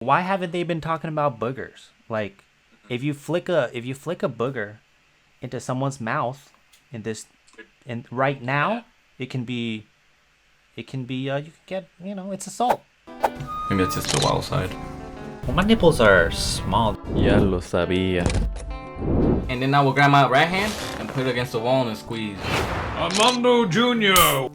Why haven't they been talking about boogers? Like, if you flick a booger into someone's mouth in this, and right now, it can be, you can get, it's assault. Maybe it's just the wild side. Well, my nipples are small. Ya lo sabía. And then I will grab my right hand and put it against the wall and squeeze. Armando Jr.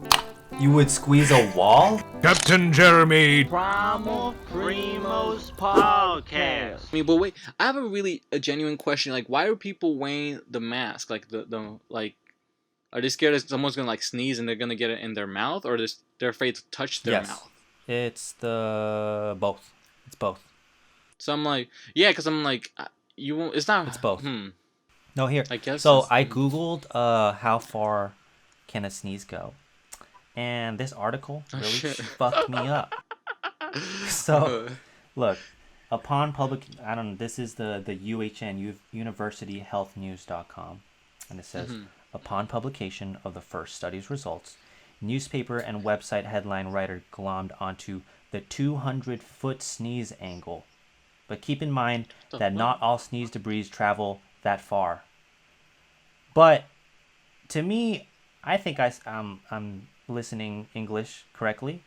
You would squeeze a wall? Captain Jeremy. Primal Primos podcast. I mean, but wait, I have a genuine question. Like, why are people wearing the mask? Like, are they scared that someone's gonna like sneeze and they're gonna get it in their mouth, or they're afraid to touch their mouth? It's both. It's both. So I'm like, yeah, because I'm like, you won't. It's not. It's both. No, here. I guess. So I googled how far can a sneeze go, and this article really fucked me up. So, look, upon public, I don't know. This is the UHN UniversityHealthNews.com, and it says upon publication of the first study's results, newspaper and website headline writer glommed onto the 200-foot sneeze angle. But keep in mind that not all sneeze debris travel that far. But to me, I think I'm listening English correctly.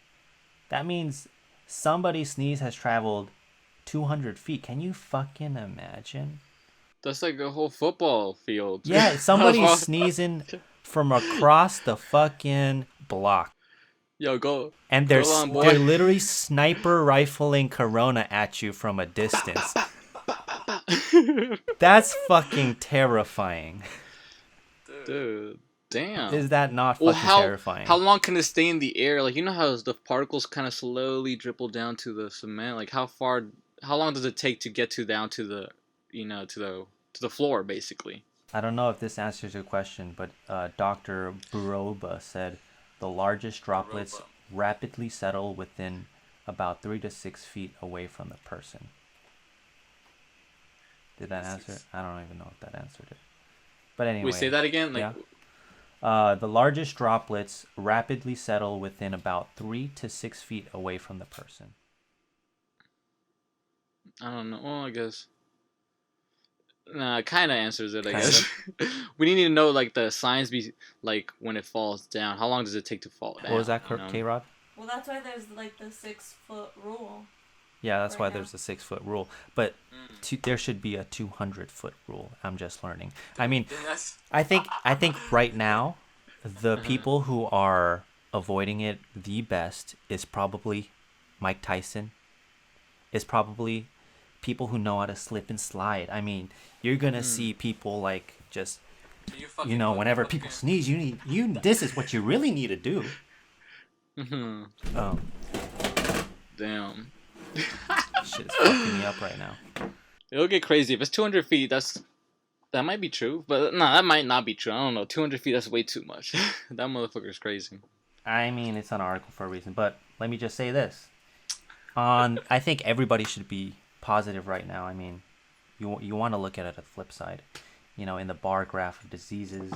That means somebody's sneeze has traveled 200 feet. Can you fucking imagine? That's like a whole football field. Yeah, somebody's sneezing from across the fucking block. Yo, go. And they're literally sniper rifling Corona at you from a distance. That's fucking terrifying. Dude, damn. Is that not fucking terrifying? How long can it stay in the air? Like, you know how the particles kind of slowly dribble down to the cement? Like, how long does it take to get down to the, to the floor, basically? I don't know if this answers your question, but Dr. Buroba said the largest droplets rapidly settle within about 3 to 6 feet away from the person. Did that answer it? I don't even know if that answered it. But anyway. We say that again? Like, yeah. The largest droplets rapidly settle within about 3 to 6 feet away from the person. I don't know. Well, I guess. Nah, it kind of answers it, I guess. We need to know, like, the signs like, when it falls down. How long does it take to fall down? What was that, K-Rod? Well, that's why there's, like, the 6-foot rule. Yeah, that's why there's a 6-foot rule. But there should be a 200-foot rule. I'm just learning. I mean, I think right now, the people who are avoiding it the best is probably Mike Tyson. Is probably people who know how to slip and slide. I mean, you're gonna see people like just, whenever people sneeze, this is what you really need to do. Damn. Shit is fucking me up right now. It'll get crazy. If it's 200 feet, that might be true. But no, that might not be true. I don't know. 200 feet, that's way too much. That motherfucker's crazy. I mean, it's an article for a reason. But let me just say this. I think everybody should be positive right now. I mean, you want to look at it at the flip side. In the bar graph of diseases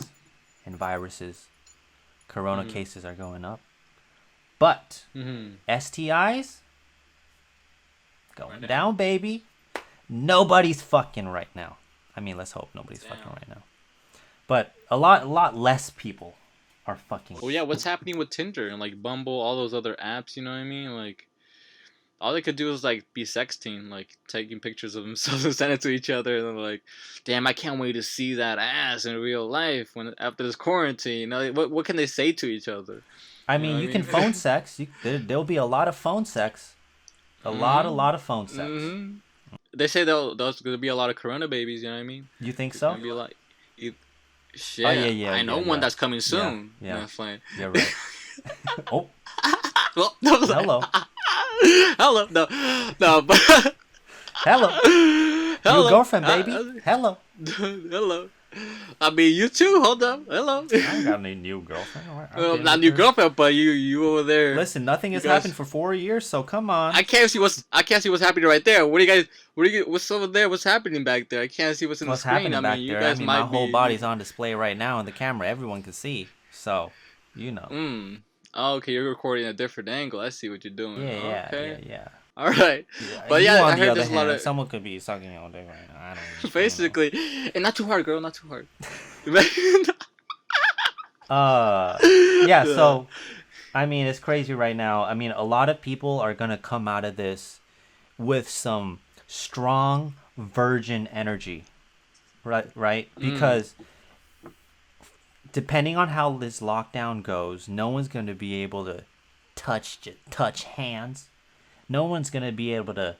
and viruses, corona cases are going up. But STIs going down, baby. Nobody's fucking right now. I mean, let's hope nobody's fucking right now. But a lot less people are fucking. Oh yeah, what's happening with Tinder and like Bumble, all those other apps? You know what I mean? Like, all they could do is like be sexting, like taking pictures of themselves and send it to each other, and they're like, "Damn, I can't wait to see that ass in real life after this quarantine." What can they say to each other? I mean, you can phone sex. There'll be a lot of phone sex. A lot of phone sex. They say there's gonna be a lot of Corona babies. You know what I mean? You think so? Be a lot. Shit. Oh, yeah. I know one that's coming soon. Yeah. That's fine. You're right. Oh. Well, no, Hello. Hello. No. But Hello. hello. New girlfriend, baby. Hello. Hello. I mean, you too. Hold up. Hello. I ain't got any new girlfriend. Well, not new girlfriend, but you over there. Listen, nothing has happened for 4 years, so come on. I can't see what's happening right there. What's over there? What's happening back there? I can't see what's in the screen. Happening back you there? guys my whole body's on display right now on the camera. Everyone can see. So, Oh, okay, you're recording a different angle. I see what you're doing. Yeah, okay. yeah. All right, but you, yeah, on I the heard other there's a lot hand, of someone could be sucking your dick right now. I don't know. basically, and not too hard, girl, not too hard. Yeah. Yeah. So, I mean, it's crazy right now. I mean, a lot of people are gonna come out of this with some strong virgin energy, right? Right? Because depending on how this lockdown goes, no one's gonna be able to touch hands. No one's gonna be able to,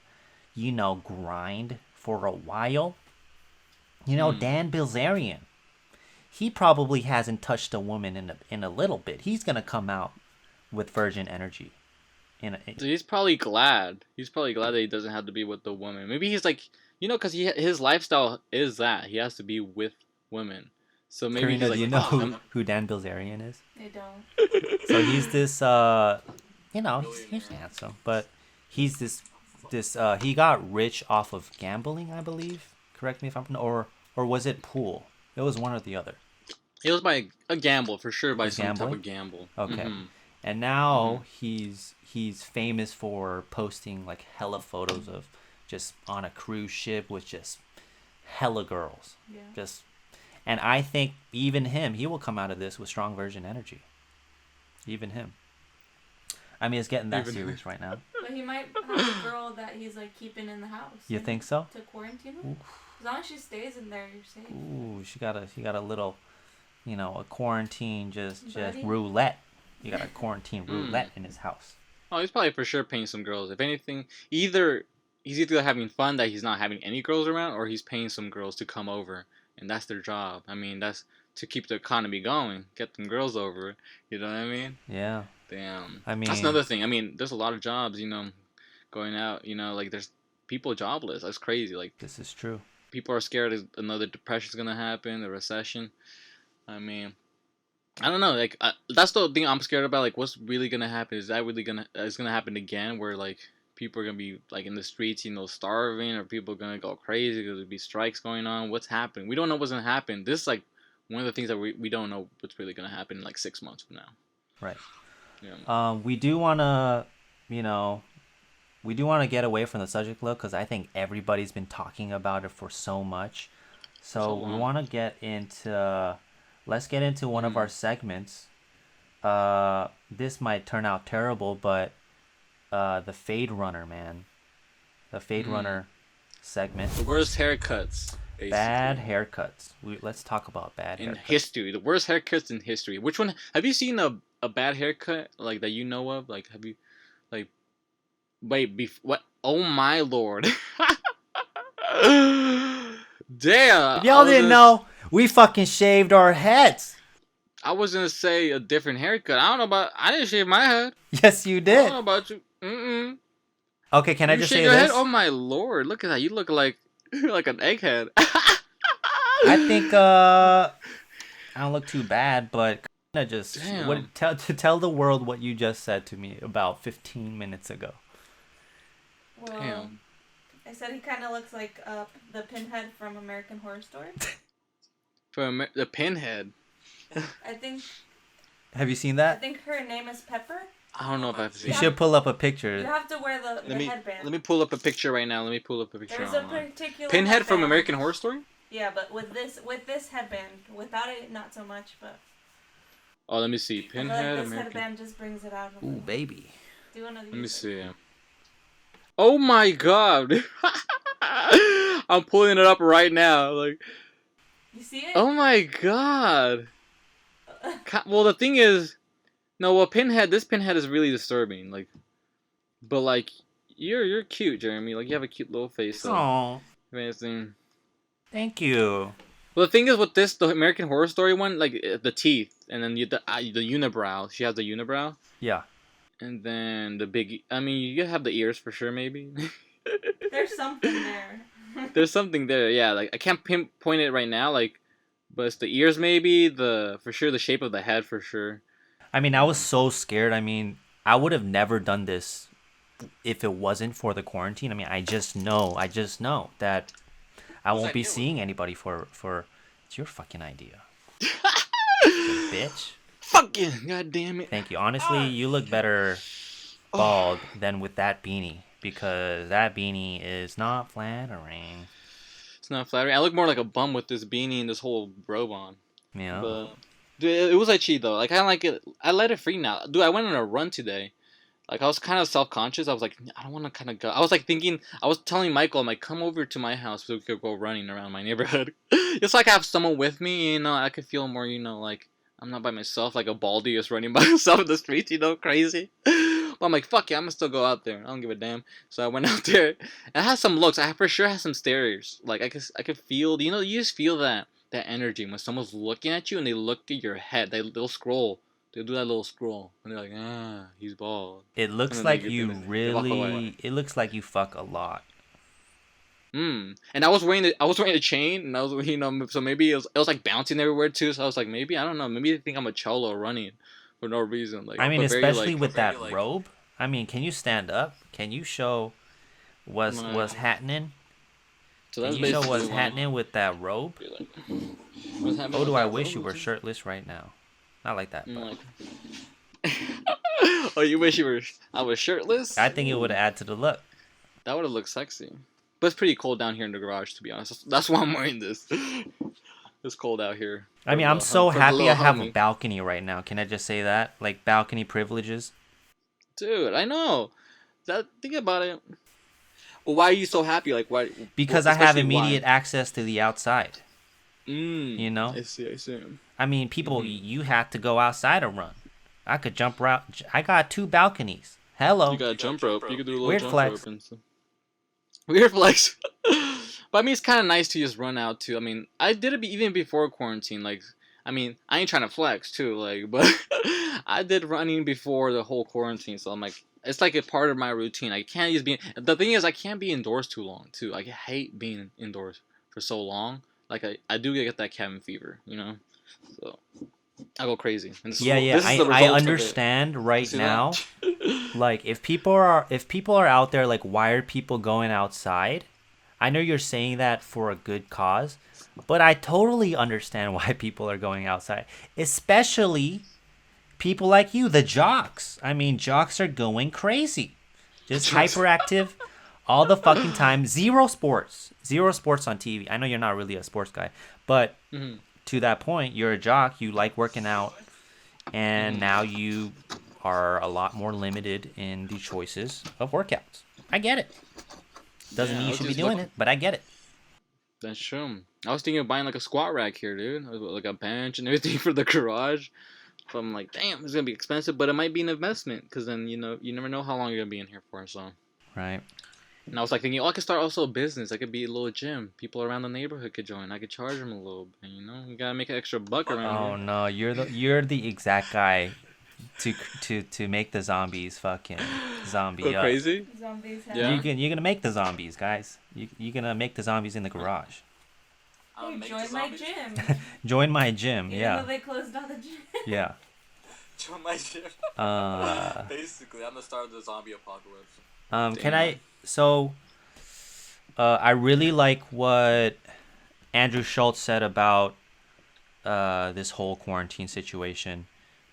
grind for a while. Dan Bilzerian, he probably hasn't touched a woman in a little bit. He's gonna come out with virgin energy. So he's probably glad. He's probably glad that he doesn't have to be with the woman. Maybe he's like, because his lifestyle is that he has to be with women. So maybe Karina, he's like, do you know "Oh, who Dan Bilzerian is? They don't. So he's this, he's handsome, but he's he got rich off of gambling, I believe. Correct me if I'm or was it pool? It was one or the other. It was by a gamble for sure, by some Gambling? type of gamble." Okay. Mhm. And now he's famous for posting like hella photos of just on a cruise ship with just hella girls. Yeah. And I think even him, he will come out of this with strong virgin energy. Even him. I mean, it's getting that serious right now. But he might have a girl that he's like keeping in the house. You think so? To quarantine him. As long as she stays in there, you're safe. Ooh, she got a little, a quarantine just Buddy? roulette. You got a quarantine roulette in his house. Oh, he's probably for sure paying some girls. If anything, he's either having fun that he's not having any girls around, or he's paying some girls to come over, and that's their job. I mean, that's to keep the economy going, get them girls over. You know what I mean? Yeah. Damn. I mean, that's another thing. I mean, there's a lot of jobs, going out. Like there's people jobless. That's crazy. Like this is true. people are scared another depression's gonna happen, a recession. I mean, I don't know. Like that's the thing I'm scared about. Like, what's really gonna happen? Is that really gonna happen again? Where like people are gonna be like in the streets, starving, or people are gonna go crazy because there'll be strikes going on. What's happening? We don't know what's gonna happen. This is like one of the things that we don't know what's really gonna happen in like 6 months from now. Right. Yeah. We do wanna, get away from the subject look because I think everybody's been talking about it for so much. So we want to get into. Let's get into one of our segments. This might turn out terrible, but the Fade Runner, man. The Fade Runner segment. The worst haircuts. Basically. Bad haircuts. Let's talk about bad haircuts. In history. The worst haircuts in history. Which one? Have you seen a bad haircut, like, that you know of? Like, have you, like, wait, what? Oh, my Lord. Damn. If y'all didn't know, we fucking shaved our heads. I was gonna say a different haircut. I didn't shave my head. Yes, you I did. don't know about you. Mm-mm. Okay, can I You just shave say your this? head? Oh my Lord! Look at that. You look like like an egghead. I think I don't look too bad, but just Damn. tell the world what you just said to me about 15 minutes ago. Well, Damn. I said he kind of looks like the Pinhead from American Horror Story. From the Pinhead. I think. Have you seen I that? think her name is Pepper. I don't know if I've seen. You should pull up a picture. You have to wear the headband. Let me pull up a picture right now. Let me pull up a picture. There's a online. particular Pinhead from headband. American Horror Story. Yeah, but with this headband, without it, not so much. But Oh, let me see. I feel Pinhead like this American. headband just brings it out. Ooh, baby. Do one of these. Let me see. Oh my God! I'm pulling it up right now. Like, You see it? oh my God! Well, the thing is, no. Well, this Pinhead is really disturbing. Like, but like, you're cute, Jeremy. Like, you have a cute little face. So, Oh, amazing. thank you. Well, the thing is with the American Horror Story one, like the teeth, and then the unibrow. She has the unibrow, Yeah. and then the big. I mean, you have the ears for sure, maybe. There's something there. There's something there, yeah. Like I can't pinpoint it right now, like, but it's the ears, maybe for sure the shape of the head, for sure. I mean, I was so scared. I mean, I would have never done this if it wasn't for the quarantine. I mean, I just know that I won't be seeing anybody for. It's your fucking idea, you bitch. Fucking god damn it. Thank you. Honestly, you look better bald than with that beanie. because that beanie is not flattering. It's not flattering. I look more like a bum with this beanie and this whole robe on. Yeah. But dude, it was itchy though. Like I don't like it. I let it free now. Dude, I went on a run today. Like I was kind of self-conscious. I was like, I don't want to kind of go. I was like thinking. I was telling Michael, I'm like, come over to my house so we could go running around my neighborhood. Just like I have someone with me, you know. I could feel more, you know, like I'm not by myself, like a baldy just running by himself in the streets, you know, crazy. But I'm like, fuck yeah, I'm gonna still go out there. I don't give a damn. So I went out there. It has some looks. I for sure has some stares. Like I could feel. You know, you just feel that energy when someone's looking at you and they look at your head. They'll scroll. They'll do that little scroll and they're like, ah, he's bald. It looks like you really. It looks like you fuck a lot. And I was wearing a chain, and I was, you know, so maybe it was like bouncing everywhere too. So I was like, maybe I don't know, maybe they think I'm a cholo running for no reason. Like I mean, especially very, like, with that robe. I mean, can you stand up? Can you show what's happening? So can you show what's happening with that robe? Oh, do I wish you were shirtless right now? Not like that. But... oh, you wish I was shirtless? I think it would add to the look. That would have looked sexy. But it's pretty cold down here in the garage, to be honest. That's why I'm wearing this. It's cold out here. I mean, I'm so happy I have a balcony right now. Can I just say that? Like, balcony privileges. Dude, I know. Think about it. Well, why are you so happy? Like, why? Because I have immediate access to the outside. You know? I see. I mean, people, you have to go outside and run. I could jump route. I got 2 balconies. Hello. You got a jump rope. You could do a little weird jump flex. rope and stuff. Weird flex. But I mean, it's kind of nice to just run out too. I mean, I did it even before quarantine. Like, I mean, I ain't trying to flex too. Like, but I did running before the whole quarantine. So I'm like, it's like a part of my routine. I can't just be. The thing is, I can't be indoors too long too. I hate being indoors for so long. Like I do get that cabin fever, you know. So I go crazy. And I understand right now. Like if people are out there, like, why are people going outside? I know you're saying that for a good cause, but I totally understand why people are going outside, especially people like you, the jocks. I mean, jocks are going crazy, just hyperactive all the fucking time. Zero sports on TV. I know you're not really a sports guy, but to that point, you're a jock. You like working out, and now you are a lot more limited in the choices of workouts. I get it. Doesn't mean you should be doing it, but I get it. That's true. I was thinking of buying like a squat rack here, dude. Like a bench and everything for the garage. So I'm like, damn, it's gonna be expensive, but it might be an investment because then, you know, you never know how long you're gonna be in here for. So right. And I was like thinking, oh, I could start also a business. I could be a little gym. People around the neighborhood could join. I could charge them a little bit. You know, you gotta make an extra buck around here. Oh no, you're the exact guy to make the zombies fucking zombie Go crazy. Zombies. Yeah. You're gonna make the zombies, guys. You're gonna make the zombies in the garage. Hey, join my gym. Join my gym. Even Yeah. though they closed down the gym. Yeah. Join my gym. Basically, I'm the start of the zombie apocalypse. Can I? So, I really like what Andrew Schultz said about this whole quarantine situation.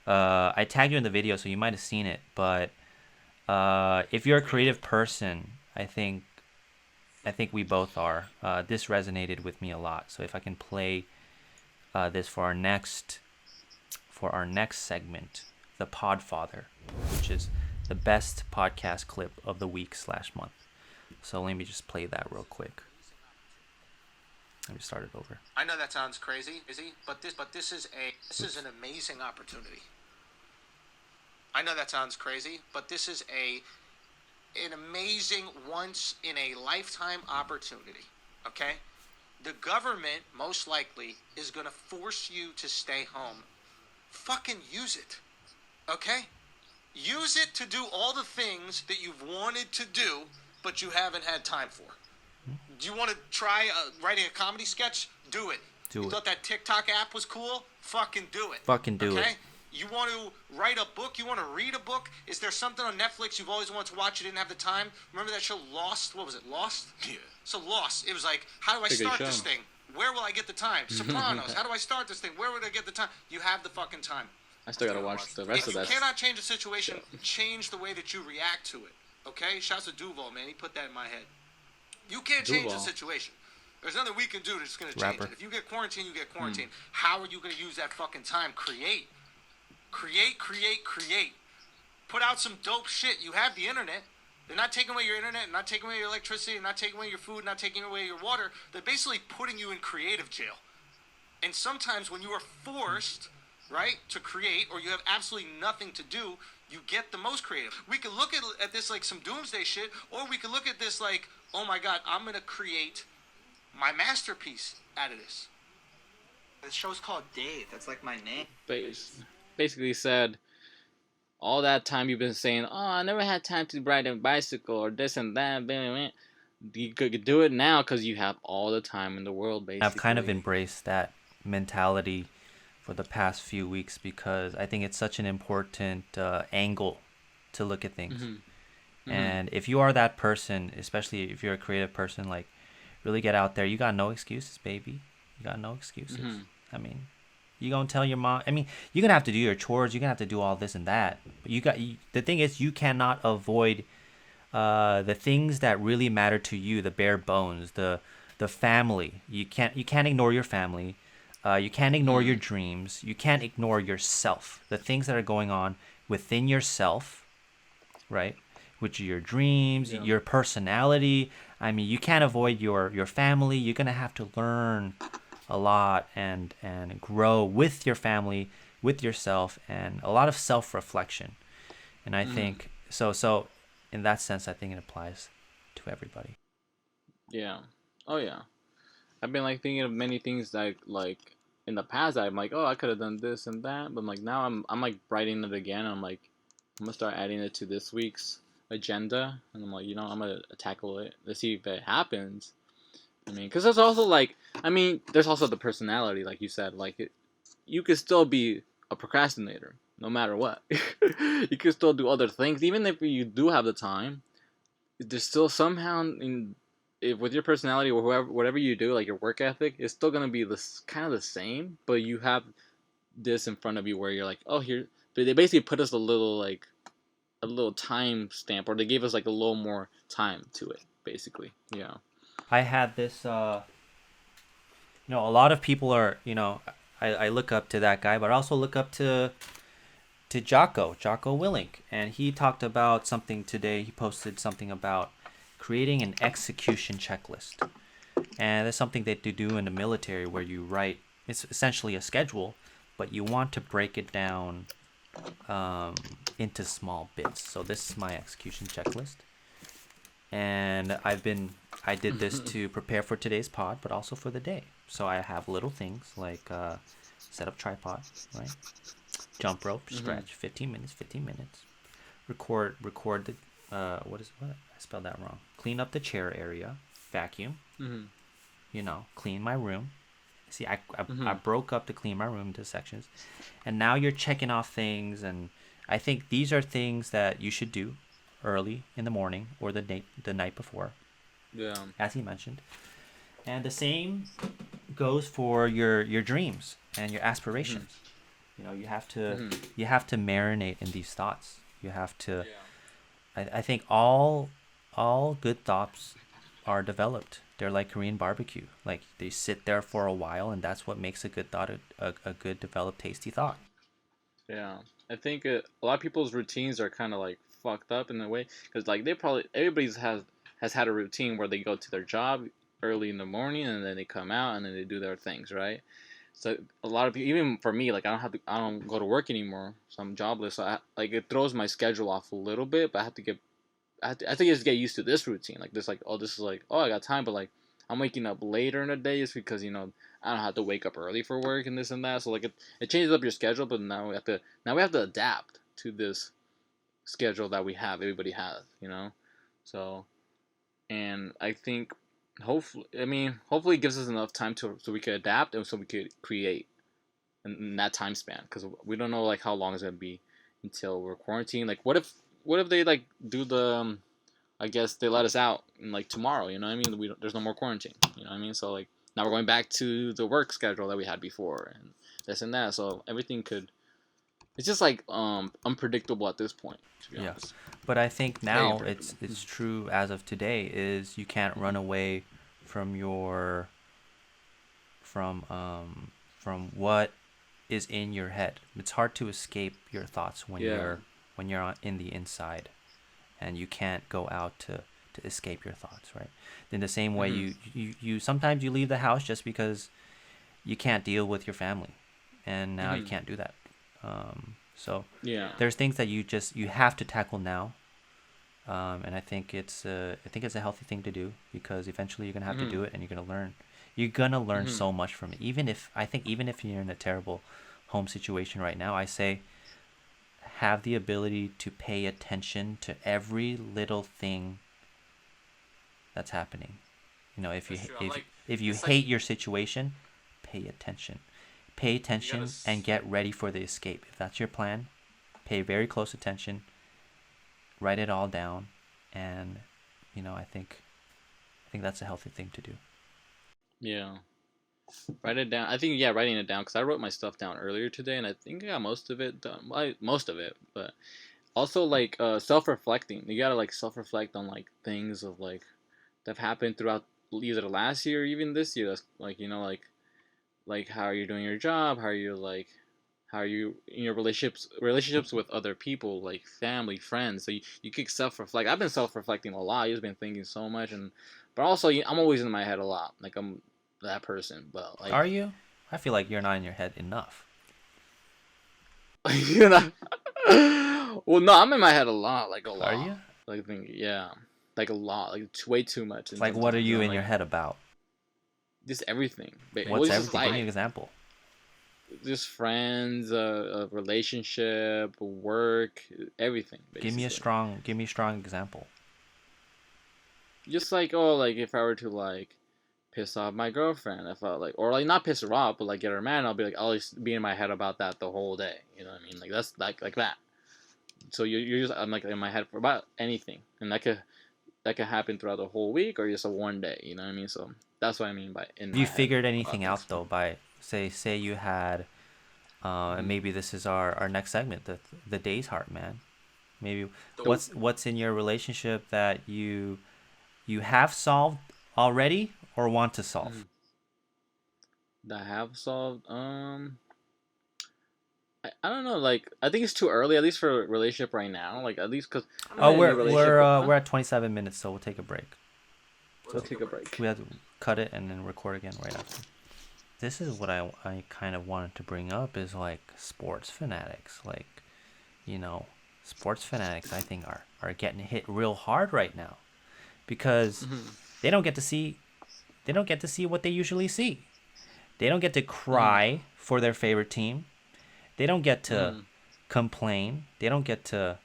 I tagged you in the video, so you might have seen it. But if you're a creative person, I think we both are. This resonated with me a lot. So if I can play this for our next segment, the Podfather, which is the best podcast clip of the week / month. So let me just play that real quick. Let me start it over. I know that sounds crazy, but this is an amazing opportunity. I know that sounds crazy, but this is an amazing once in a lifetime opportunity. Okay? The government most likely is going to force you to stay home. Fucking use it. Okay? Use it to do all the things that you've wanted to do, but you haven't had time for. Do you want to try writing a comedy sketch? Do it. You thought that TikTok app was cool? Fucking do it. Fucking do it. You want to write a book? You want to read a book? Is there something on Netflix you've always wanted to watch, you didn't have the time? Remember that show Lost? What was it, Lost? Yeah. So Lost, it was like, how do I start this thing? Where will I get the time? Sopranos, how do I start this thing? Where would I get the time? You have the fucking time. I still gotta watch the rest of that. If you cannot change a situation, change the way that you react to it. Okay? Shouts to Duval, man. He put that in my head. You can't change the situation. There's nothing we can do that's going to change it. If you get quarantined, you get quarantined. How are you going to use that fucking time? Create. Put out some dope shit. You have the internet. They're not taking away your internet, not taking away your electricity, not taking away your food, not taking away your water. They're basically putting you in creative jail. And sometimes when you are forced, right, to create, or you have absolutely nothing to do, you get the most creative. We could look at this like some doomsday shit, or we could look at this like, oh my God, I'm going to create my masterpiece out of this. This show's called Dave. That's like my name. Basically said, all that time you've been saying, oh, I never had time to ride a bicycle or this and that. You could do it now because you have all the time in the world, basically. I've kind of embraced that mentality for the past few weeks because I think it's such an important angle to look at things. And if you are that person, especially if you're a creative person, like, really get out there. You got no excuses, baby. You got no excuses. I mean, you gonna tell your mom. I mean, you're gonna have to do your chores. You're gonna have to do all this and that. But the thing is, you cannot avoid the things that really matter to you, the bare bones, the family. You can't ignore your family. You can't ignore your dreams. You can't ignore yourself. The things that are going on within yourself, right? Which are your dreams, your personality. I mean, you can't avoid your family. You're gonna have to learn a lot and grow with your family, with yourself, and a lot of self-reflection. And I think so in that sense, I think it applies to everybody. Yeah. Oh yeah. I've been like thinking of many things like in the past I'm like, oh, I could have done this and that, but like now I'm like writing it again. And I'm like, I'm gonna start adding it to this week's agenda, and I'm like, I'm gonna tackle it. Let's see if it happens. I mean, because there's also like, there's also the personality, like you said, like you could still be a procrastinator no matter what. You could still do other things, even if you do have the time. There's still somehow with your personality or whatever you do, like your work ethic, it's still gonna be this kind of the same, but you have this in front of you where you're like, oh, here. But they basically put us a little time stamp, or they gave us like a little more time to it, basically. Yeah. I had this, a lot of people are, I look up to that guy, but I also look up to Jocko Willink, and he talked about something today. He posted something about creating an execution checklist, and that's something that they do in the military where you write. It's essentially a schedule, but you want to break it down into small bits. So this is my execution checklist, and I did this to prepare for today's pod, but also for the day. So I have little things like set up tripod, right? Jump rope, stretch, 15 minutes. Record the what I spelled that wrong. Clean up the chair area, vacuum. Clean my room. See, I broke up to clean my room into sections, and now you're checking off things, and I think these are things that you should do early in the morning or the night before. Yeah. As he mentioned, and the same goes for your dreams and your aspirations. You have to marinate in these thoughts. You have to. Yeah. I think all good thoughts are developed. They're like Korean barbecue. Like they sit there for a while, and that's what makes a good thought a good developed tasty thought. Yeah, I think a lot of people's routines are kind of like fucked up in a way, because like everybody's has had a routine where they go to their job early in the morning, and then they come out and then they do their things, right? So a lot of people, even for me, like I don't go to work anymore, so I'm jobless. So it throws my schedule off a little bit, but I have to just get used to this routine. Like this, like, oh, this is like, oh, I got time, but like I'm waking up later in the day is because I don't have to wake up early for work and this and that. So like it changes up your schedule, but now we have to adapt to this schedule that everybody has, So, and I think hopefully it gives us enough time so we could adapt and so we could create in that time span, because we don't know like how long it's gonna be until we're quarantined. Like what if they like do the I guess they let us out like tomorrow, there's no more quarantine, so like now we're going back to the work schedule that we had before and this and that, so everything could It's just like unpredictable at this point, to be Yeah. honest. But I think now unpredictable. it's true as of today is you can't run away from your from what is in your head. It's hard to escape your thoughts when Yeah. you're in the inside, and you can't go out to escape your thoughts, right? In the same way, you sometimes you leave the house just because you can't deal with your family, and now you can't do that. So Yeah. there's things that you have to tackle now, and I think it's a healthy thing to do, because eventually you're gonna have to do it, and you're gonna learn. You're gonna learn so much from it. Even if you're in a terrible home situation right now, I say have the ability to pay attention to every little thing that's happening. You know, if you That's true. I'm like- if you it's hate your situation, pay attention. Pay attention and get ready for the escape. If that's your plan, pay very close attention. Write it all down, and I think that's a healthy thing to do. Yeah. Write it down. I think writing it down, because I wrote my stuff down earlier today, and I think I got most of it done. Most of it, but also like self-reflecting. You gotta like self-reflect on like things of like that have happened throughout either last year or even this year. That's like like how you're doing your job, how are you in your relationships with other people, like family, friends. So you can self-reflect. I've been self-reflecting a lot. I've just been thinking so much, but also I'm always in my head a lot. Like I'm that person, but like Are you? I feel like you're not in your head enough. you know. Well, no, I'm in my head a lot, like a lot. Are you? Like like a lot, like way too much. And Like, what are sometimes you I'm in like, your head about? Just everything. What's just everything? Give me an example. just friends, a relationship, work, everything. Basically. Give me a strong example. Just like like if I were to like piss off my girlfriend, if I like, or like not piss her off, but like get her mad, I'll be like, I'll just be in my head about that the whole day. You know what I mean? Like that's like that. So you're just I'm like in my head for about anything, and that could happen throughout the whole week or just a one day. You know what I mean? So that's what I mean by in. Have you figured anything out though by say you had, and maybe this is our next segment, the day's heart, man. Maybe what's in your relationship that you have solved already or want to solve? That I have solved. I don't know. Like I think it's too early, at least for a relationship right now. Like at least because We're at 27 minutes, so we'll take a break. We'll take a break. We have to cut it and then record again right after. This is what I kind of wanted to bring up is like sports fanatics. Like, sports fanatics I think are getting hit real hard right now because they don't get to see what they usually see. They don't get to cry for their favorite team. They don't get to complain. They don't get to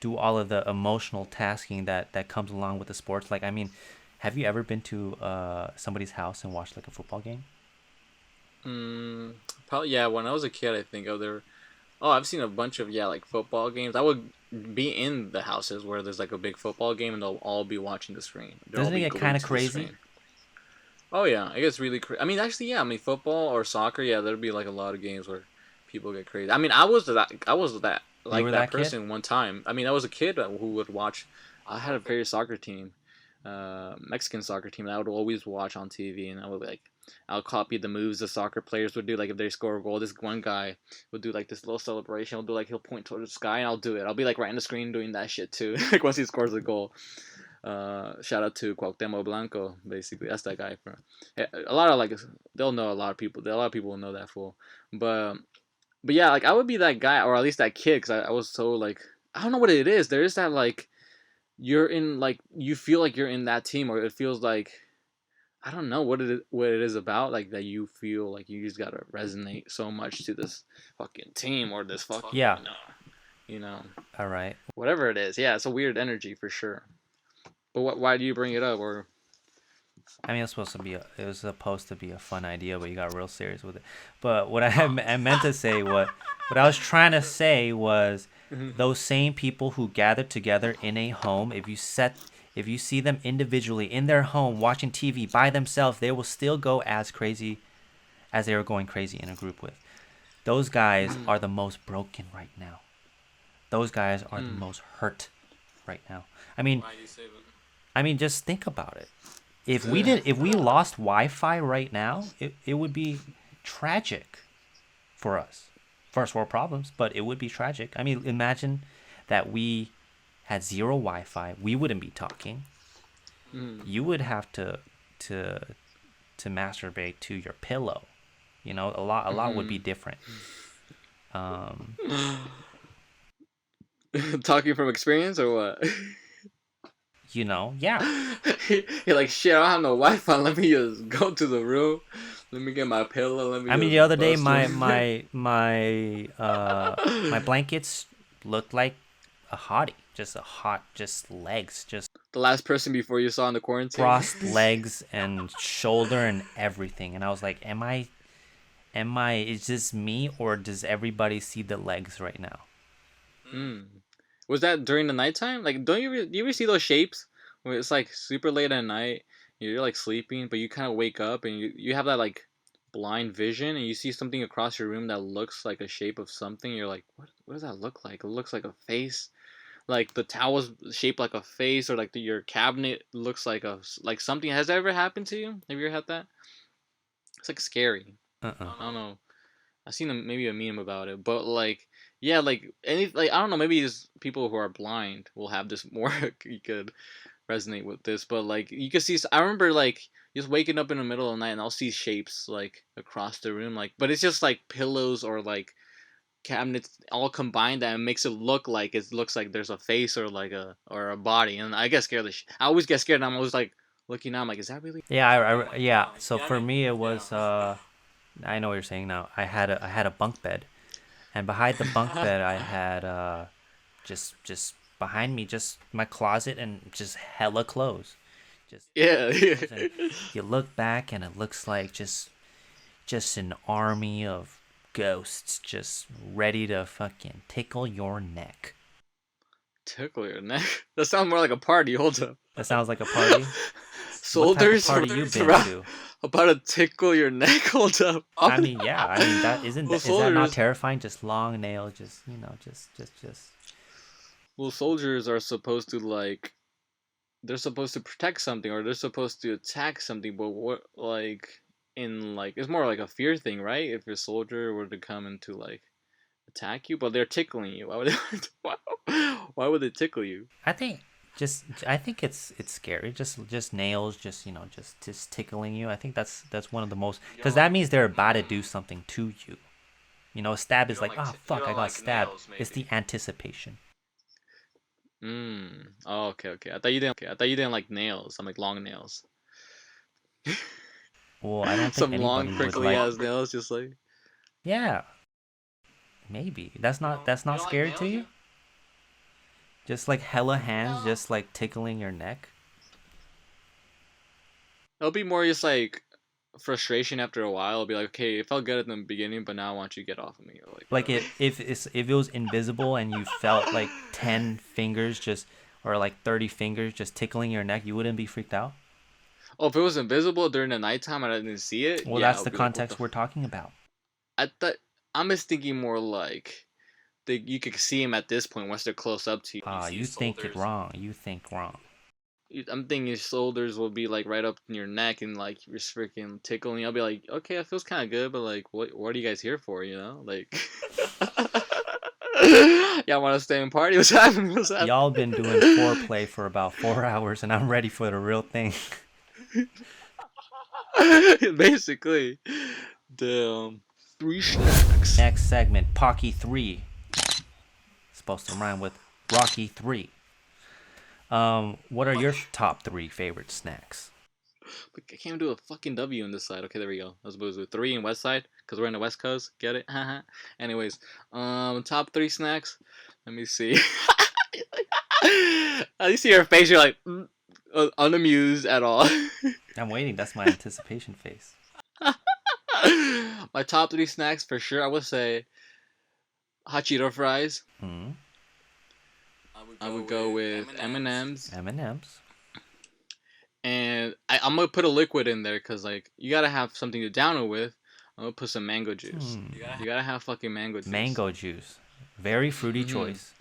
do all of the emotional tasking that comes along with the sports. Like, I mean, have you ever been to somebody's house and watched like a football game? Probably yeah. When I was a kid, I think I've seen a bunch of like football games. I would be in the houses where there's like a big football game and they'll all be watching the screen. Doesn't it get kind of crazy? Oh yeah, it gets really crazy. I mean, actually, yeah. I mean, football or soccer, yeah, there'd be like a lot of games where people get crazy. I mean, I was that like that person kid? one time. I mean, I was a kid who would watch. I had a favorite soccer team, Mexican soccer team that I would always watch on TV, and I'll copy the moves the soccer players would do. Like if they score a goal, this one guy would do like this little celebration. He'll point towards the sky, and I'll do it. I'll be like right in the screen doing that shit too. Like once he scores a goal. Shout out to Cuauhtemoc Blanco. Basically, that's that guy. A lot of they'll know a lot of people. A lot of people will know that fool. But yeah, like I would be that guy, or at least that kid, because I was so like I don't know what it is. There is that like you're in like you feel like you're in that team, or it feels like I don't know what it is about like that you feel like you just gotta resonate so much to this fucking team or this fucking yeah. You know. All right. Whatever it is, yeah, it's a weird energy for sure. But why do you bring it up? Or I mean, it was supposed to be a fun idea, but you got real serious with it. But what I meant to say, what I was trying to say was, those same people who gather together in a home, if you see them individually in their home watching TV by themselves, they will still go as crazy as they were going crazy in a group with. Those guys are the most broken right now. Those guys are the most hurt right now. I mean, just think about it. If we lost Wi-Fi right now, it would be tragic for us. First world problems, but it would be tragic. I mean, imagine that we had zero Wi-Fi. We wouldn't be talking. You would have to masturbate to your pillow. You know, a lot would be different. Talking from experience or what? You know, yeah. You're like, shit, I don't have no Wi-Fi. Let me just go to the room. Let me get my pillow. I mean, the other day, my blankets looked like a hottie. Just a hot, just legs. Just the last person before you saw in the quarantine. Crossed legs and shoulder and everything. And I was like, is this me or does everybody see the legs right now? Was that during the nighttime? Like, do you ever see those shapes where it's like super late at night, you're like sleeping, but you kind of wake up and you have that like blind vision and you see something across your room that looks like a shape of something. You're like, what does that look like? It looks like a face. Like the towel's shaped like a face, or like your cabinet looks like something. Has that ever happened to you? Have you ever had that? It's like scary. I don't know. I seen maybe a meme about it, but like, yeah, like I don't know. Maybe just people who are blind will have this more. You could resonate with this, but like you can see. I remember like just waking up in the middle of the night and I'll see shapes like across the room, like, but it's just like pillows or like cabinets all combined that makes it look like there's a face or like a body, and I get scared. I always get scared, and I'm always like looking out. I'm like, is that really? Yeah, yeah. So for me, it was I know what you're saying now. I had a bunk bed, and behind the bunk bed, I had just behind me, just my closet and just hella clothes. Yeah. You look back, and it looks like just an army of ghosts just ready to fucking tickle your neck. Tickle your neck? That sounds more like a party. Hold up. That sounds like a party? Soldiers? What type of party you been to? About to tickle your neck? Hold up. I mean, yeah. I mean, is that not terrifying? Just long nails, just. Well, soldiers are supposed to like, they're supposed to protect something, or they're supposed to attack something, but what, like, in like, it's more like a fear thing, right? If your soldier were to come and to like attack you, but they're tickling you, why would they tickle you? I think it's scary. Just nails, just tickling you. I think that's one of the most, because that means they're about to do something to you. You know, a stab is like, oh fuck, I got stabbed. It's the anticipation. Oh, okay. I thought you didn't like nails. I'm like long nails. Well, I don't think some long prickly ass nails, just like. Yeah. Maybe that's not scary to you. Just like hella hands, just like tickling your neck. It'll be more just like frustration after a while. It'll be like, okay, it felt good in the beginning, but now I want you to get off of me. Or like if it was invisible and you felt like 10 fingers just, or like 30 fingers just tickling your neck, you wouldn't be freaked out? Oh, if it was invisible during the nighttime and I didn't see it. Well, yeah, that's the context we're talking about. I'm just thinking more like you could see him at this point once they're close up to you. You think it wrong. You think wrong. I'm thinking your shoulders will be like right up in your neck and like you're freaking tickling. I'll be like, okay, that feels kind of good, but like, what are you guys here for? You know, like, y'all want to stay and party? What's happening? Y'all been doing foreplay for about 4 hours, and I'm ready for the real thing. Basically, damn. 3 snacks. Next segment, Pocky 3. Supposed to rhyme with Rocky 3. What are your top 3 favorite snacks? I can't do a fucking W on this side. Okay, there we go. I was supposed to do 3 in West Side because we're in the West Coast. Get it? Anyways, top 3 snacks. Let me see. You see your face. You're like unamused at all. I'm waiting. That's my anticipation face. My top 3 snacks for sure. I would say hot Cheeto fries. Mm-hmm. I would go with M&Ms. M&Ms. And I'm gonna put a liquid in there because like you gotta have something to down it with. I'm gonna put some mango juice. You gotta have fucking mango juice. Mango juice. Very fruity choice.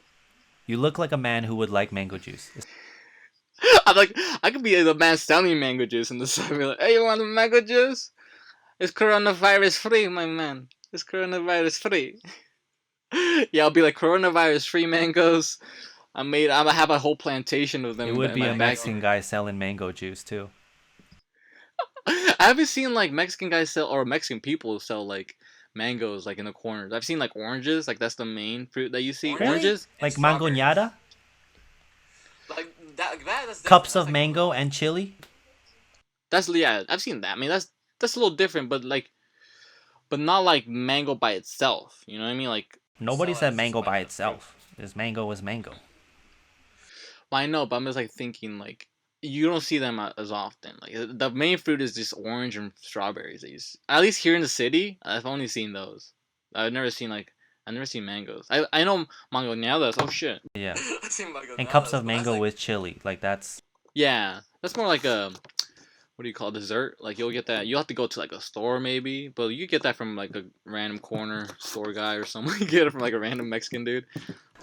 You look like a man who would like mango juice. I'm like, I could be the man selling mango juice in the side. Be like, hey, you want a mango juice? It's coronavirus free, my man. It's coronavirus free. Yeah, I'll be like coronavirus free mangoes. I'm gonna have a whole plantation of them. It would in be my a Mexican backyard. guy selling mango juice too. I haven't seen like Mexican guys sell or Mexican people sell like mangoes like in the corners. I've seen like oranges, like that's the main fruit that you see. Really? Oranges, Like mangoñada? Like that's Cups of mango and chili? that's yeah. I've seen that. I mean, that's a little different, but not like mango by itself. You know what I mean? Like Nobody said mango by itself. This mango is mango. well, I know, but I'm just like thinking like you don't see them as often. Like the main fruit is just orange and strawberries. At least here in the city, I've only seen those. I've never seen mangoes. I know mangoñadas. Oh shit. Yeah. And cups of mango with chili. Like that's Yeah, that's more like a what do you call it, dessert? Like you'll get that. You'll have to go to like a store maybe, but you get that from like a random corner store guy or someone. You get it from like a random Mexican dude.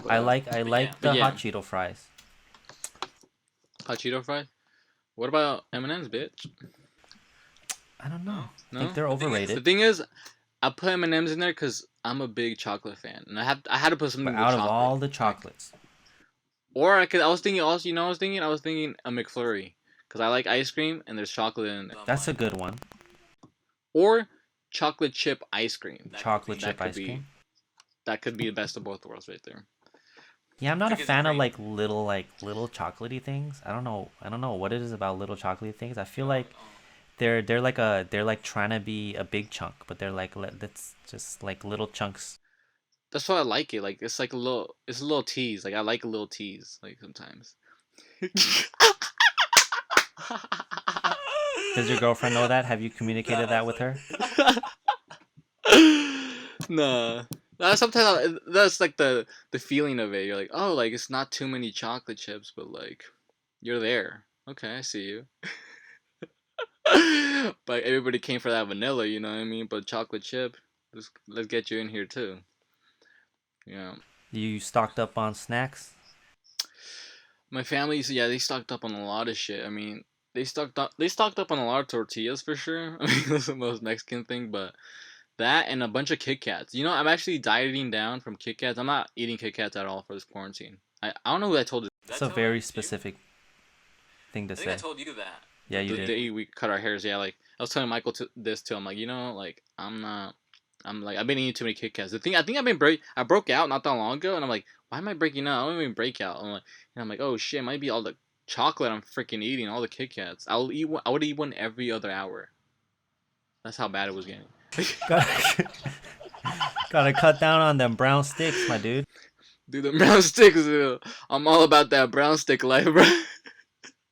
But, I like the yeah. hot Cheeto fries. Hot Cheeto fries. What about M&M's, bitch? I don't know. No? I think they're overrated. The thing is, I put M&M's in there because I'm a big chocolate fan, and I had to put something. But with out of chocolate. all the chocolates. Or I was thinking also, you know, I was thinking a McFlurry because I like ice cream and there's chocolate in it. That's a good one. Or chocolate chip ice cream. Chocolate chip ice cream. That could be the best of both worlds right there. Yeah, I'm not a fan of like little chocolatey things. I don't know what it is about little chocolatey things. I feel like they're like trying to be a big chunk, but they're like that's just like little chunks. That's why I like it. Like it's a little tease. Like I like a little tease. Like sometimes. Does your girlfriend know that? Have you communicated that with her? Nah. Sometimes that's like the feeling of it. You're like, oh, like it's not too many chocolate chips, but like you're there. Okay, I see you. But everybody came for that vanilla, you know what I mean? But chocolate chip, let's get you in here too. Yeah. You stocked up on snacks? My family, yeah, they stocked up on a lot of shit. I mean, they stocked up on a lot of tortillas for sure. I mean, that's the most Mexican thing, but that and a bunch of Kit Kats. You know, I'm actually dieting down from Kit Kats. I'm not eating Kit Kats at all for this quarantine. I don't know who I told this. That's a very specific thing to say. I told you that. Yeah, you The did. day we cut our hairs, yeah, like I was telling Michael this too. I'm like, you know, like I'm like I've been eating too many Kit Kats. I think I broke out not that long ago, and I'm like, why am I breaking out? I don't even break out. And I'm like, oh shit, it might be all the chocolate I'm freaking eating, all the Kit Kats. I would eat one every other hour. That's how bad it was getting. Gotta cut down on them brown sticks, my dude. Dude, the brown sticks, dude. I'm all about that brown stick life, bro.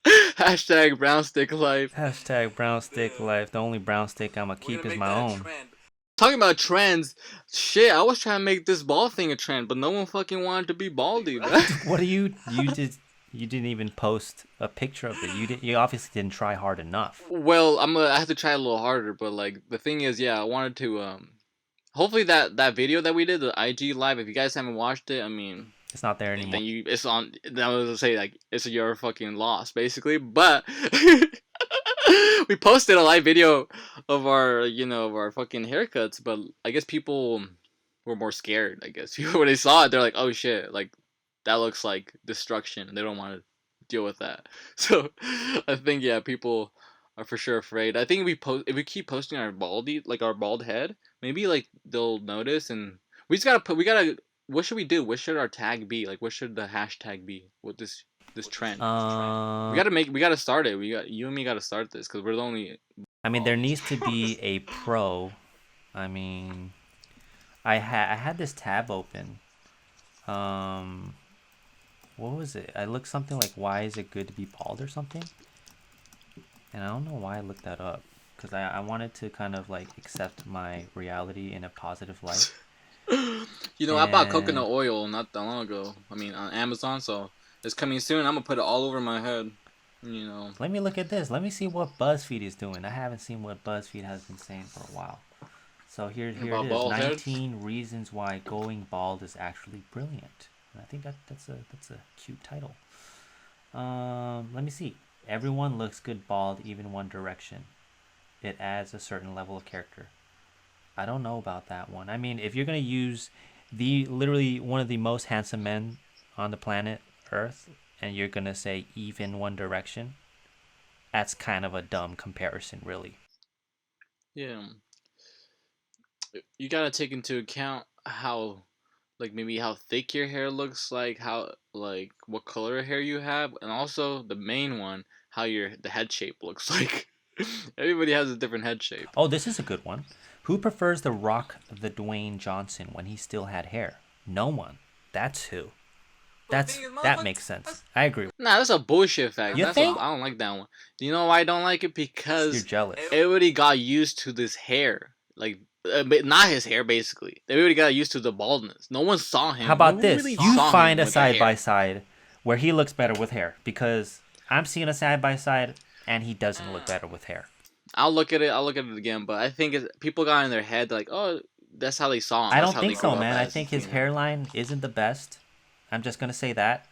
Hashtag brown stick life. Hashtag brown stick life. The only brown stick I'ma keep is my own. Talking about trends, shit, I was trying to make this ball thing a trend, but no one fucking wanted to be baldy, bro. What do you didn't even post a picture of it. You obviously didn't try hard enough. Well, I have to try a little harder, but like the thing is, yeah, I wanted to hopefully that video that we did, the IG live, if you guys haven't watched it, I mean, it's not there anymore. Then it's on. I was gonna say like it's your fucking loss basically, but we posted a live video of our fucking haircuts, but I guess people were more scared. I guess when they saw it, they're like, oh shit, like that looks like destruction, and they don't want to deal with that. So I think yeah, people are for sure afraid. I think if we keep posting our our bald head, maybe like they'll notice, and we gotta. What should we do? What should our tag be? Like, what should the hashtag be with this trend? We gotta start it. You and me gotta start this because we're the only. I mean, there needs to be a pro. I mean, I had this tab open. What was it? I looked something like, why is it good to be bald or something? And I don't know why I looked that up, because I wanted to kind of like accept my reality in a positive light. You know, I bought coconut oil not that long ago. I mean, on Amazon, so it's coming soon. I'm gonna put it all over my head. You know. Let me look at this. Let me see what BuzzFeed is doing. I haven't seen what BuzzFeed has been saying for a while. So here it About is. bald head? 19 reasons why going bald is actually brilliant. And I think that's a cute title. Let me see. Everyone looks good bald, even One Direction. It adds a certain level of character. I don't know about that one. I mean, if you're gonna use literally one of the most handsome men on the planet Earth, and you're gonna say even One Direction, that's kind of a dumb comparison, really. Yeah. You gotta take into account how, like, maybe how thick your hair looks, like how, like, what color of hair you have, and also the main one, how the head shape looks like. Everybody has a different head shape. Oh, this is a good one. Who prefers The Rock the Dwayne Johnson when he still had hair? No one. That's who. That makes sense. I agree. Nah, that's a bullshit fact. You think? I don't like that one. Do you know why I don't like it? Because You're jealous. everybody got used to this hair, like, but not his hair. Basically, everybody got used to the baldness. No one saw him. How about No one this? really You saw find him a with side hair. by side where he looks better with hair, because I'm seeing a side by side and he doesn't look better with hair. I'll look at it. I'll look at it again. But I think people got in their head like, oh, that's how they saw him. I That's don't how think they so, grew up man. I as, think his you know. hairline isn't the best. I'm just gonna say that.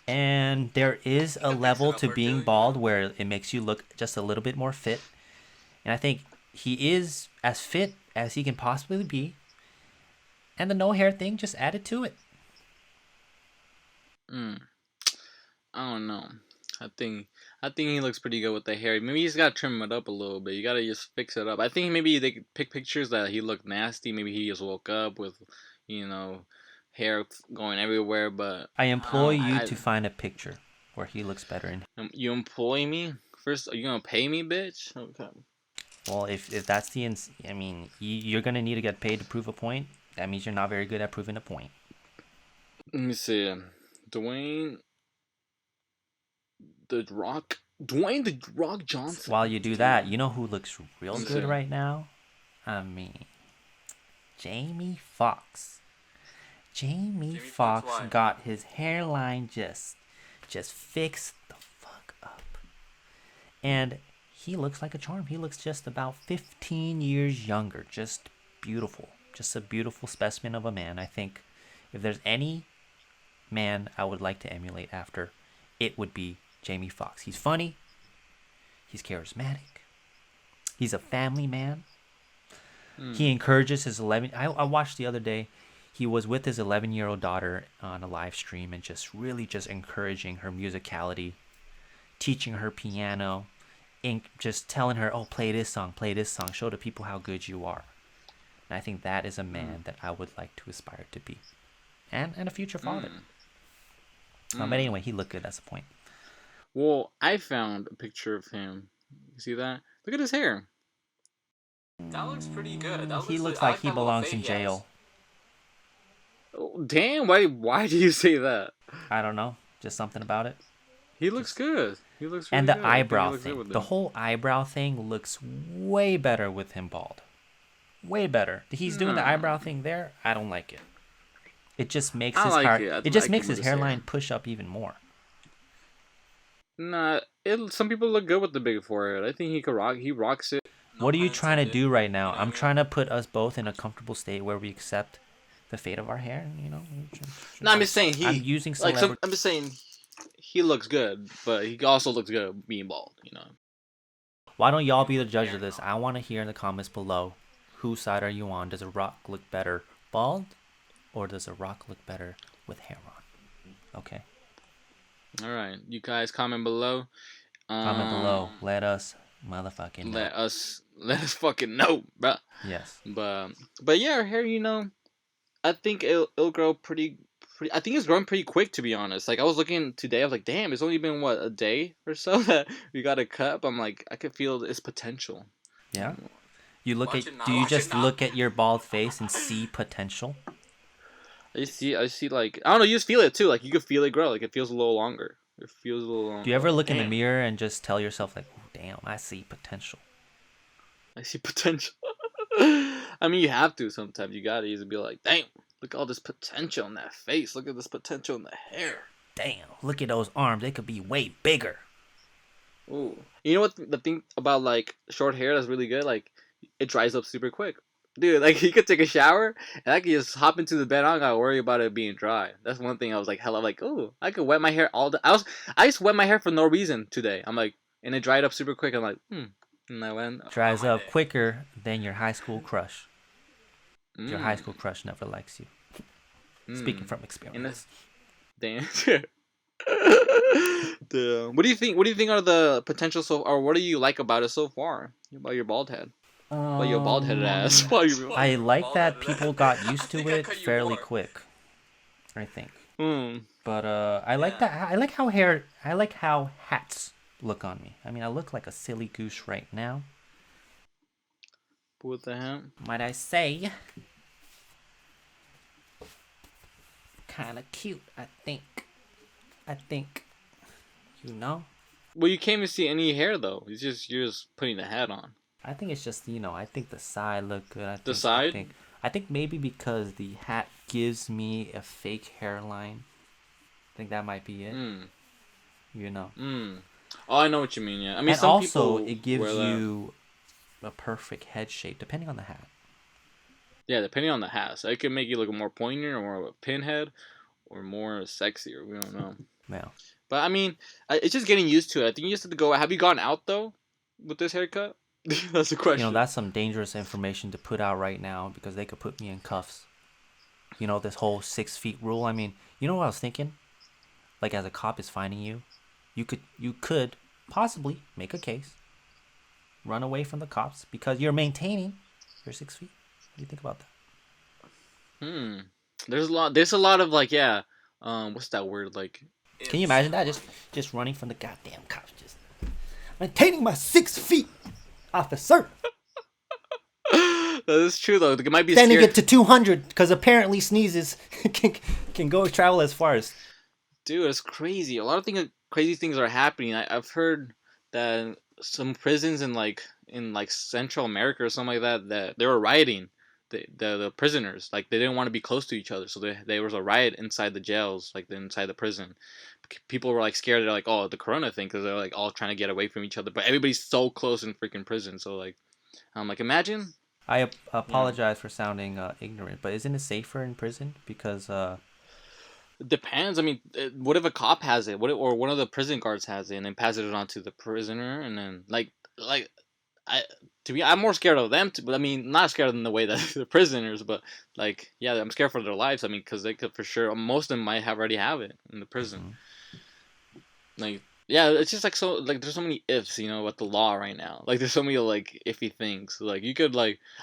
And there is a level to being bald where it makes you look just a little bit more fit. And I think he is as fit as he can possibly be. And the no hair thing just added to it. I don't know. I think he looks pretty good with the hair. Maybe he's gotta trim it up a little bit. You gotta just fix it up. I think maybe they could pick pictures that he looked nasty. Maybe he just woke up with, hair going everywhere. But I implore you to find a picture where he looks better in. You employ me first? Are you gonna pay me, bitch? Okay. Well, if that's I mean, you're gonna need to get paid to prove a point. That means you're not very good at proving a point. Let me see. Dwayne the Rock Johnson. While you do that, you know who looks real Let me good see. right now? I mean, Jamie Foxx. Jamie Foxx got his hairline just fixed the fuck up. And he looks like a charm. He looks just about 15 years younger. Just beautiful. Just a beautiful specimen of a man. I think if there's any man I would like to emulate after, it would be Jamie Foxx. He's funny. He's charismatic. He's a family man. He encourages his 11... I watched the other day. He was with his 11-year-old daughter on a live stream and just really just encouraging her musicality, teaching her piano, and just telling her, oh, play this song, show the people how good you are. And I think that is a man that I would like to aspire to be. And a future father. But anyway, he looked good, that's the point. Well, I found a picture of him. You see that? Look at his hair. That looks pretty good. He looks like he belongs in jail. Oh, damn, why do you say that? I don't know. Just something about it. He looks good. He looks really And the good. I think he eyebrow looks good thing. with The him. whole eyebrow thing looks way better with him bald. Way better. He's doing the eyebrow thing there. I don't like it. It just makes I his like heart. it. I It just like makes him with his his hair. hairline push up even more. Nah, some people look good with the big forehead. I think he rocks it. What are you trying to do right now? I'm trying to put us both in a comfortable state where we accept the fate of our hair. No, I'm just saying I'm using like celebrity. I'm just saying he looks good, but he also looks good being bald. Why don't y'all be the judge of this? I want to hear in the comments below. Whose side are you on? Does a rock look better bald, or does a rock look better with hair on? Okay. All right, you guys comment below. Comment below. Let us motherfucking know. Let us fucking know, bro. Yes. But yeah, our hair, I think it'll grow pretty. I think it's growing pretty quick, to be honest. Like, I was looking today, I was like, damn, it's only been a day or so that we got a cut. But I'm like, I could feel its potential. Yeah. Do you just look at your bald face and see potential? I see, like, I don't know, you just feel it too. Like, you can feel it grow. Like, it feels a little longer. Do you ever look in the mirror and just tell yourself, like, oh, damn, I see potential? I see potential. I mean, you have to sometimes. You gotta easily be like, damn, look at all this potential in that face. Look at this potential in the hair. Damn, look at those arms. They could be way bigger. Ooh. You know what the thing about, like, short hair that's really good? Like, it dries up super quick. dude, like he could take a shower and I could just hop into the bed. I don't gotta worry about it being dry. That's one thing I was like, hella like, oh, I could wet my hair all the. I just wet my hair for no reason today. I'm like, and it dried up super quick. I'm like, and I went. Dries up quicker than your high school crush. Your high school crush never likes you. Speaking from experience. Damn. What do you think? What do you think are the potential or what do you like about it so far? About your bald head? About your bald headed ass? I like that people got used to it fairly quick. I think. But I like that. I like how hats look on me. I mean, I look like a silly goose right now. With the hat? Might I say? Kind of cute, I think. You know? Well, you can't even see any hair though. You're just putting the hat on. I think it's just, I think the side look good. The side? I think maybe because the hat gives me a fake hairline. I think that might be it. You know. Oh, I know what you mean. Yeah. I mean, and some also people it gives you a perfect head shape depending on the hat. Yeah, depending on the hat. So it can make you look more pointier or more of a pinhead or more sexier. We don't know. Yeah. But I mean, it's just getting used to it. I think you just have to go. Have you gone out though with this haircut? That's the question. That's some dangerous information to put out right now because they could put me in cuffs. This whole 6 feet rule. I mean, you know what I was thinking? Like, as a cop is finding you, you could possibly make a case, run away from the cops because you're maintaining your 6 feet. What do you think about that? There's a lot of like, yeah. What's that word like? Can you imagine that? Just running from the goddamn cops, just maintaining my 6 feet, officer. That is true though. It might be sending it to 200 because apparently sneezes can go travel as far as. Dude, it's crazy. A lot of crazy things are happening. I've heard that some prisons in Central America or something like that they were rioting. The prisoners, like, they didn't want to be close to each other, so there was a riot inside the jails, like inside the prison. People were like scared. They're like, oh, the corona thing, because they're like all trying to get away from each other, but everybody's so close in freaking prison. So like, I'm like, imagine. I apologize for sounding ignorant, but isn't it safer in prison? Because it depends. I mean, what if a cop has it? Or one of the prison guards has it and then passes it on to the prisoner, and then I'm more scared of them, but I mean, not scared in the way that the prisoners, but like, yeah, I'm scared for their lives. I mean, because they could for sure, most of them might already have it in the prison. Like, yeah, it's just like, so, like, there's so many ifs, with the law right now. Like, there's so many like iffy things. Like, you could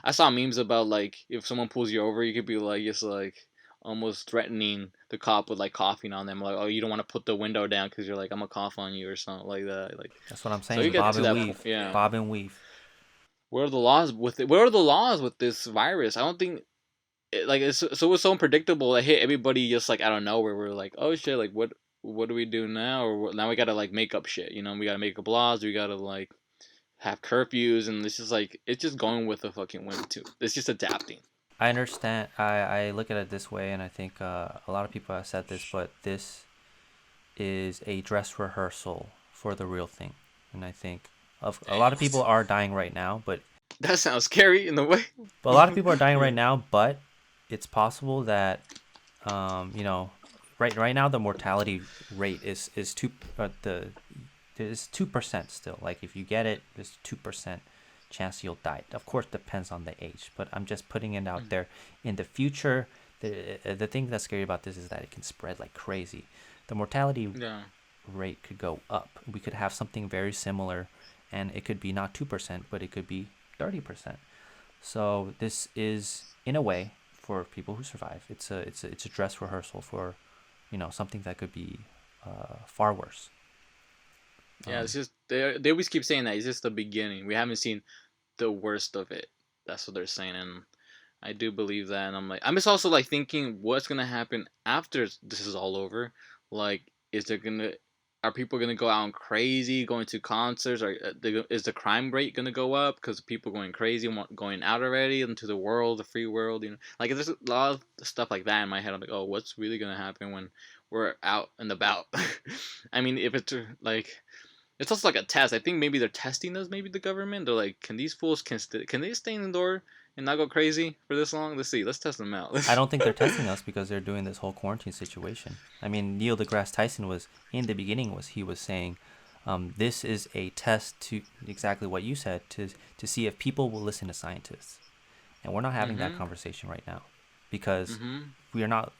I saw memes about like if someone pulls you over, you could be like just like almost threatening the cop with like coughing on them, like, oh, you don't want to put the window down because you're like, I'm gonna cough on you or something like that. Like, that's what I'm saying. So you Bob and weave. Yeah. Bob and weave. Where are the laws with it? Where are the laws with this virus? I don't think it's so unpredictable. It hit everybody just like out of nowhere. We're like, oh shit, like what do we do now? Or now we gotta like make up shit. We gotta make up laws. We gotta like have curfews, and it's just going with the fucking wind too. It's just adapting. I understand. I look at it this way, and I think a lot of people have said this, but this is a dress rehearsal for the real thing, and I think. A lot of people are dying right now, but that sounds scary in a way. But a lot of people are dying right now, but it's possible that, right now the mortality rate is 2% still. Like, if you get it, there's 2% chance you'll die. Of course, depends on the age, but I'm just putting it out there. In the future, the thing that's scary about this is that it can spread like crazy. The mortality rate could go up. We could have something very similar. And it could be not 2%, but it could be 30%. So this is, in a way, for people who survive. It's a dress rehearsal for, something that could be far worse. Yeah, it's just they always keep saying that it's just the beginning. We haven't seen the worst of it. That's what they're saying, and I do believe that. And I'm just also like thinking, what's gonna happen after this is all over? Like, are people going to go out crazy, going to concerts? Or is the crime rate going to go up because people going crazy and going out already into the world, the free world? Like, there's a lot of stuff like that in my head. I'm like, oh, what's really going to happen when we're out and about? I mean, if it's like, it's also like a test. I think maybe they're testing us. Maybe the government. They're like, can these fools can they stay indoor and not go crazy for this long? Let's see. Let's test them out. I don't think they're testing us because they're doing this whole quarantine situation. I mean, Neil deGrasse Tyson was in the beginning he was saying, this is a test to exactly what you said to see if people will listen to scientists, and we're not having that conversation right now because we are not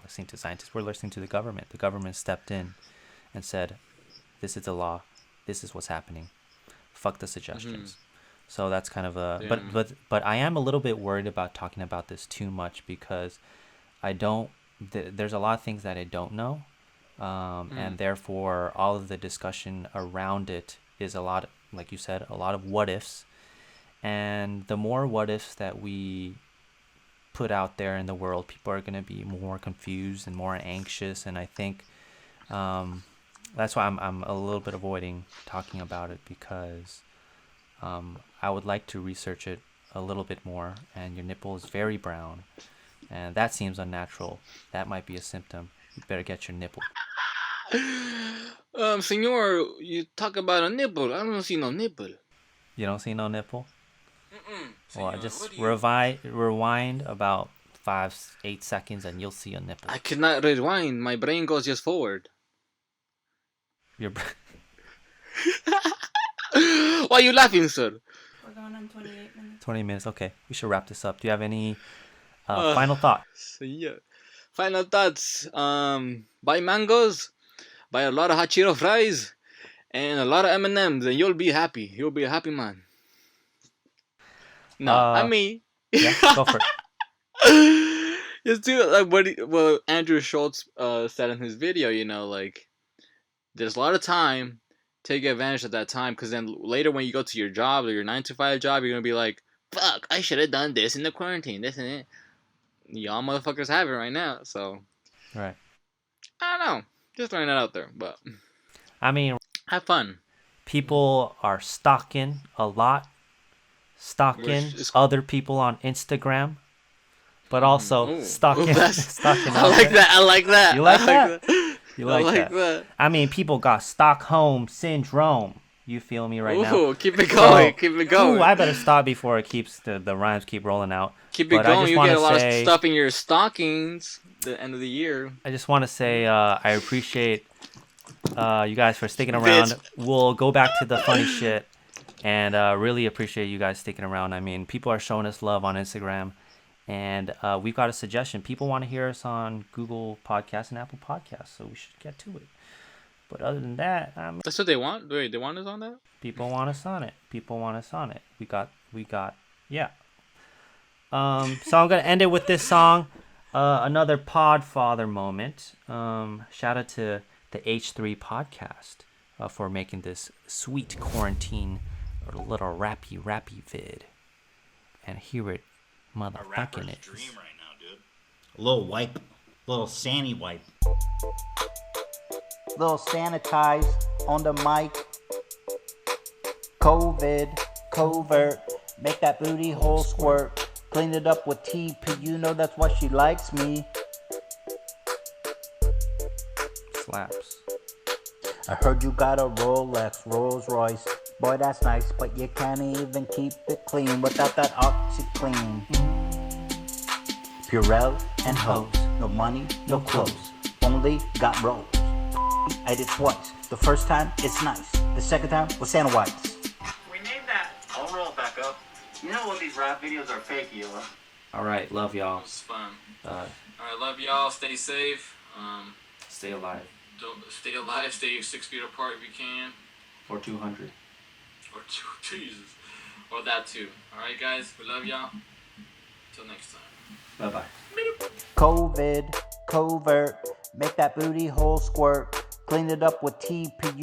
listening to scientists. We're listening to the government. The government stepped in and said, this is the law. This is what's happening. Fuck the suggestions. So that's kind of a but I am a little bit worried about talking about this too much because there's a lot of things that I don't know, and therefore all of the discussion around it is a lot, like you said, a lot of what ifs, and the more what ifs that we put out there in the world, people are going to be more confused and more anxious, and I think that's why I'm a little bit avoiding talking about it because I would like to research it a little bit more, and your nipple is very brown, and that seems unnatural. That might be a symptom. You better get your nipple. Senor, you talk about a nipple. I don't see no nipple. You don't see no nipple? Well, I Senor, just rewind about 5-8 seconds, and you'll see a nipple. I cannot rewind. My brain goes just forward. Your Why are you laughing, sir? We're going on 28 minutes. 20 minutes. Okay, we should wrap this up. Do you have any final thoughts? Yeah. Final thoughts. Buy mangoes, buy a lot of hot Cheeto fries, and a lot of M&Ms, and you'll be happy. You'll be a happy man. No, I mean. Yeah, go for it. Just do like what Andrew Schultz said in his video. You know, like there's a lot of time. Take advantage of that time, because then later when you go to your job or your 9-to-5 job, you're gonna be like, "Fuck, I should have done this in the quarantine, this and it." Y'all motherfuckers have it right now, so. Right. I don't know, just throwing that out there, but. I mean, have fun. People are stalking a lot, other people on Instagram, but also stalking. Stalking. I like that. I like that. You like that? Like that? You like that? I mean, people got Stockholm syndrome. You feel me right now? Ooh, keep it going. Keep it going. Ooh, I better stop before it keeps the rhymes keep rolling out. Keep it going. You get a lot of stuff in your stockings the end of the year. I just want to say I appreciate you guys for sticking around. We'll go back to the funny shit, and really appreciate you guys sticking around. I mean, people are showing us love on Instagram. And we've got a suggestion. People want to hear us on Google Podcasts and Apple Podcasts, so we should get to it. But other than that, that's what they want. Wait, they want us on that? People want us on it. We got, yeah. So I'm gonna end it with this song, another Podfather moment. Shout out to the H3 podcast for making this sweet quarantine little rappy vid, and hear it. Motherfucking it. Dream right now, dude. A little wipe, little Sandy wipe. Little sanitize on the mic. COVID, covert, make that booty hole squirt. Clean it up with TP, you know that's why she likes me. Slaps. I heard you got a Rolex, Rolls Royce. Boy, that's nice, but you can't even keep it clean without that OxyClean. Purell and hose, no money, no clothes, only got rolls. I did twice. The first time, it's nice. The second time was Santa White's. We need that. I'll roll it back up. You know what, these rap videos are fake, Eula. Alright, love y'all. It was fun. Alright, love y'all. Stay safe. Stay alive. Stay alive. Stay 6 feet apart if you can. Or 200. Or Jesus. Or that too. Alright, guys. We love y'all. Till next time. Bye-bye. COVID, covert, make that booty hole squirt. Clean it up with TP.